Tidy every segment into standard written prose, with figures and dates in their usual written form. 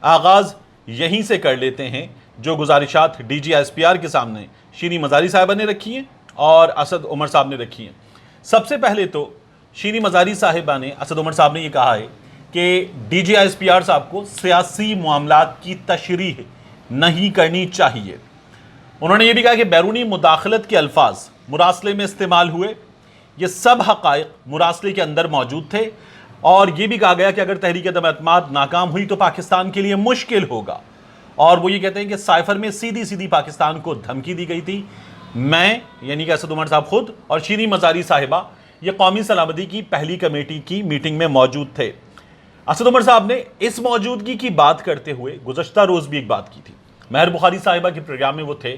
آغاز یہیں سے کر لیتے ہیں جو گزارشات D G S P R کے سامنے شیریں مزاری صاحبہ نے رکھی ہیں اور اسد عمر صاحب نے رکھی ہیں۔ سب سے پہلے تو شیریں مزاری صاحبہ نے، اسد عمر صاحب نے یہ کہا ہے کہ D G S P R صاحب کو سیاسی معاملات کی تشریح نہیں کرنی چاہیے۔ انہوں نے یہ بھی کہا کہ بیرونی مداخلت کے الفاظ مراسلے میں استعمال ہوئے، یہ سب حقائق مراسلے کے اندر موجود تھے، اور یہ بھی کہا گیا کہ اگر تحریک عدم اعتماد ناکام ہوئی تو پاکستان کے لیے مشکل ہوگا، اور وہ یہ کہتے ہیں کہ سائفر میں سیدھی سیدھی پاکستان کو دھمکی دی گئی تھی۔ میں یعنی کہ اسد عمر صاحب خود اور شیریں مزاری صاحبہ یہ قومی سلامتی کی پہلی کمیٹی کی میٹنگ میں موجود تھے۔ اسد عمر صاحب نے اس موجودگی کی بات کرتے ہوئے گزشتہ روز بھی ایک بات کی تھی۔ مہر بخاری صاحبہ کے پروگرام میں وہ تھے،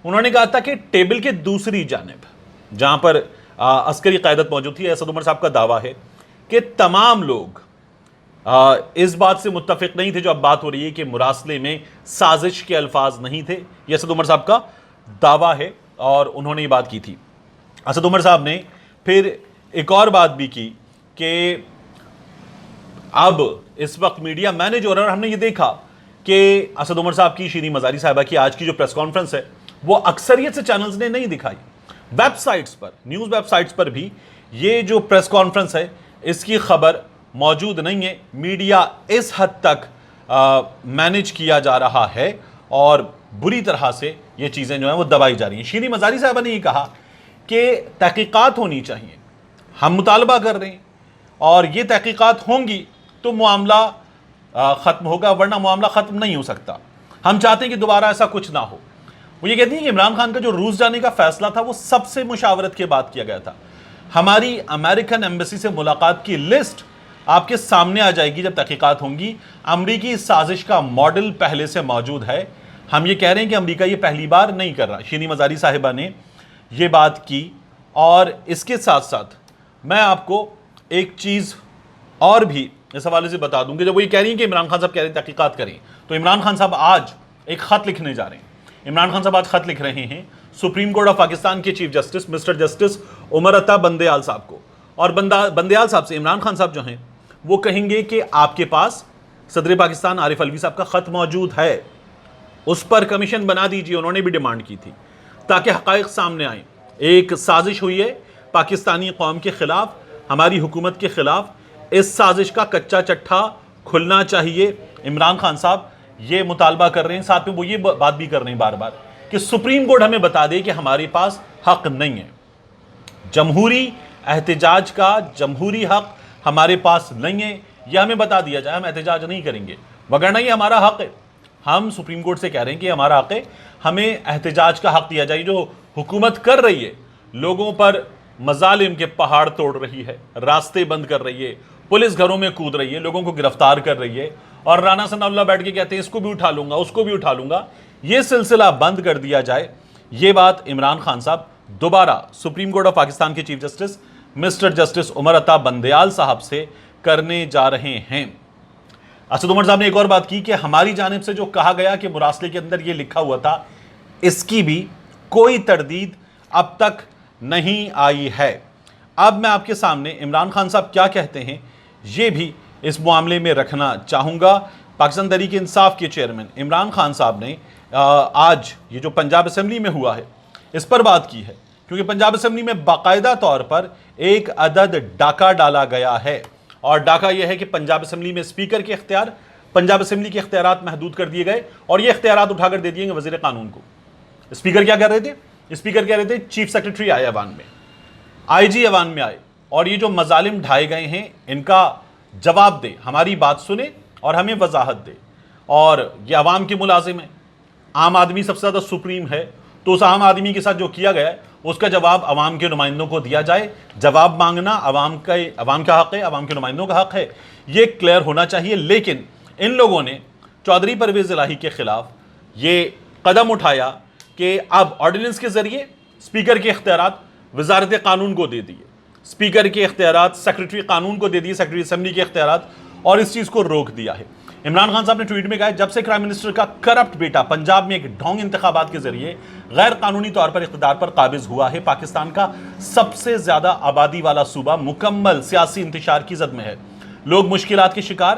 انہوں نے کہا تھا کہ ٹیبل کے دوسری جانب جہاں پر عسکری قیادت موجود تھی، اسد عمر صاحب کا دعویٰ ہے کہ تمام لوگ اس بات سے متفق نہیں تھے جو اب بات ہو رہی ہے کہ مراسلے میں سازش کے الفاظ نہیں تھے۔ یہ اسد عمر صاحب کا دعویٰ ہے اور انہوں نے یہ بات کی تھی۔ اسد عمر صاحب نے پھر ایک اور بات بھی کی کہ اب اس وقت میڈیا مینج ہو رہا ہے، اور ہم نے یہ دیکھا کہ اسد عمر صاحب کی، شیریں مزاری صاحبہ کی آج کی جو پریس کانفرنس ہے وہ اکثریت سے چینلز نے نہیں دکھائی۔ ویب سائٹس پر، نیوز ویب سائٹس پر بھی یہ جو پریس کانفرنس ہے اس کی خبر موجود نہیں ہے۔ میڈیا اس حد تک مینج کیا جا رہا ہے اور بری طرح سے یہ چیزیں جو ہیں وہ دبائی جا رہی ہیں۔ شیریں مزاری صاحبہ نے یہ کہا کہ تحقیقات ہونی چاہیے، ہم مطالبہ کر رہے ہیں، اور یہ تحقیقات ہوں گی تو معاملہ ختم ہوگا، ورنہ معاملہ ختم نہیں ہو سکتا۔ ہم چاہتے ہیں کہ دوبارہ ایسا کچھ نہ ہو۔ وہ یہ کہتی ہیں کہ عمران خان کا جو روس جانے کا فیصلہ تھا وہ سب سے مشاورت کے بعد کیا گیا تھا۔ ہماری امریکن ایمبیسی سے ملاقات کی لسٹ آپ کے سامنے آ جائے گی جب تحقیقات ہوں گی۔ امریکی سازش کا ماڈل پہلے سے موجود ہے۔ ہم یہ کہہ رہے ہیں کہ امریکہ یہ پہلی بار نہیں کر رہا۔ شیریں مزاری صاحبہ نے یہ بات کی، اور اس کے ساتھ ساتھ میں آپ کو ایک چیز اور بھی اس حوالے سے بتا دوں کہ جب وہ یہ کہہ رہی ہیں کہ عمران خان صاحب کہہ رہے ہیں تحقیقات کریں، تو عمران خان صاحب آج ایک خط لکھنے جا رہے ہیں۔ عمران خان صاحب آج خط لکھ رہے ہیں سپریم کورٹ آف پاکستان کے chief justice mister justice Umar Ata Bandial صاحب کو، اور بندیال صاحب سے عمران خان صاحب جو ہیں وہ کہیں گے کہ آپ کے پاس صدر پاکستان عارف علوی صاحب کا خط موجود ہے، اس پر کمیشن بنا دیجیے۔ انہوں نے بھی ڈیمانڈ کی تھی تاکہ حقائق سامنے آئیں۔ ایک سازش ہوئی ہے پاکستانی قوم کے خلاف، ہماری حکومت کے خلاف، اس سازش کا کچا چٹھا کھلنا چاہیے۔ عمران خان صاحب یہ مطالبہ کر رہے ہیں، ساتھ میں وہ یہ بات بھی کر رہے ہیں بار بار کہ سپریم کورٹ ہمیں بتا دے کہ ہمارے پاس حق نہیں ہے، جمہوری احتجاج کا جمہوری حق ہمارے پاس نہیں ہے، یہ ہمیں بتا دیا جائے، ہم احتجاج نہیں کریں گے، وگرنہ یہ ہمارا حق ہے۔ ہم سپریم کورٹ سے کہہ رہے ہیں کہ ہمارا حق ہے، ہمیں احتجاج کا حق دیا جائے۔ جو حکومت کر رہی ہے، لوگوں پر مظالم کے پہاڑ توڑ رہی ہے، راستے بند کر رہی ہے، پولیس گھروں میں کود رہی ہے، لوگوں کو گرفتار کر رہی ہے، اور رانا ثناء اللہ بیٹھ کے کہتے ہیں اس کو بھی اٹھا لوں گا، اس کو بھی اٹھا لوں گا، یہ سلسلہ بند کر دیا جائے۔ یہ بات عمران خان صاحب دوبارہ سپریم کورٹ آف پاکستان کے chief justice mister justice Umar Ata Bandial صاحب سے کرنے جا رہے ہیں۔ اسد عمر صاحب نے ایک اور بات کی کہ ہماری جانب سے جو کہا گیا کہ مراسلے کے اندر یہ لکھا ہوا تھا، اس کی بھی کوئی تردید اب تک نہیں آئی ہے۔ اب میں آپ کے سامنے عمران خان صاحب کیا کہتے ہیں یہ بھی اس معاملے میں رکھنا چاہوں گا۔ پاکستان تحریک انصاف کے چیئرمین عمران خان صاحب نے آج یہ جو پنجاب اسمبلی میں ہوا ہے اس پر بات کی ہے، کیونکہ پنجاب اسمبلی میں باقاعدہ طور پر ایک عدد ڈاکہ ڈالا گیا ہے، اور ڈاکہ یہ ہے کہ پنجاب اسمبلی میں اسپیکر کے اختیار، پنجاب اسمبلی کے اختیارات محدود کر دیے گئے، اور یہ اختیارات اٹھا کر دے دیے گئے وزیر قانون کو۔ اسپیکر کیا کہہ رہے تھے؟ اسپیکر کہہ رہے تھے چیف سیکرٹری آئے ایوان میں، آئی جی ایوان میں آئے، اور یہ جو مظالم ڈھائے گئے ہیں ان کا جواب دے، ہماری بات سنے اور ہمیں وضاحت دے۔ اور یہ عوام کے ملازم ہیں، عام آدمی سب سے زیادہ سپریم ہے، تو اس عام آدمی کے ساتھ جو کیا گیا ہے اس کا جواب عوام کے نمائندوں کو دیا جائے۔ جواب مانگنا عوام کا حق ہے، عوام کے نمائندوں کا حق ہے، یہ کلیئر ہونا چاہیے۔ لیکن ان لوگوں نے چودھری پرویز الہی کے خلاف یہ قدم اٹھایا کہ اب آرڈیننس کے ذریعے اسپیکر کے اختیارات وزارت قانون کو دے دیے، اسپیکر کے اختیارات سیکرٹری قانون کو دے دیے، سیکرٹری اسمبلی کے اختیارات، اور اس چیز کو روک دیا ہے۔ عمران خان صاحب نے ٹویٹ میں کہا جب سے پرائم منسٹر کا کرپٹ بیٹا پنجاب میں ایک ڈھونگ انتخابات کے ذریعے غیر قانونی طور پر اقتدار پر قابض ہوا ہے، پاکستان کا سب سے زیادہ آبادی والا صوبہ مکمل سیاسی انتشار کی زد میں ہے۔ لوگ مشکلات کے شکار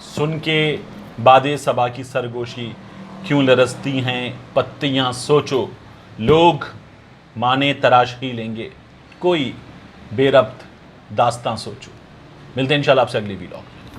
سن کے باد صبا کی سرگوشی کیوں لرزتی ہیں پتیاں سوچو، لوگ مانے تراش ہی لیں گے، کوئی بے ربط داستاں سوچو۔ ملتے ہیں انشاءاللہ آپ سے اگلی ویلاگ۔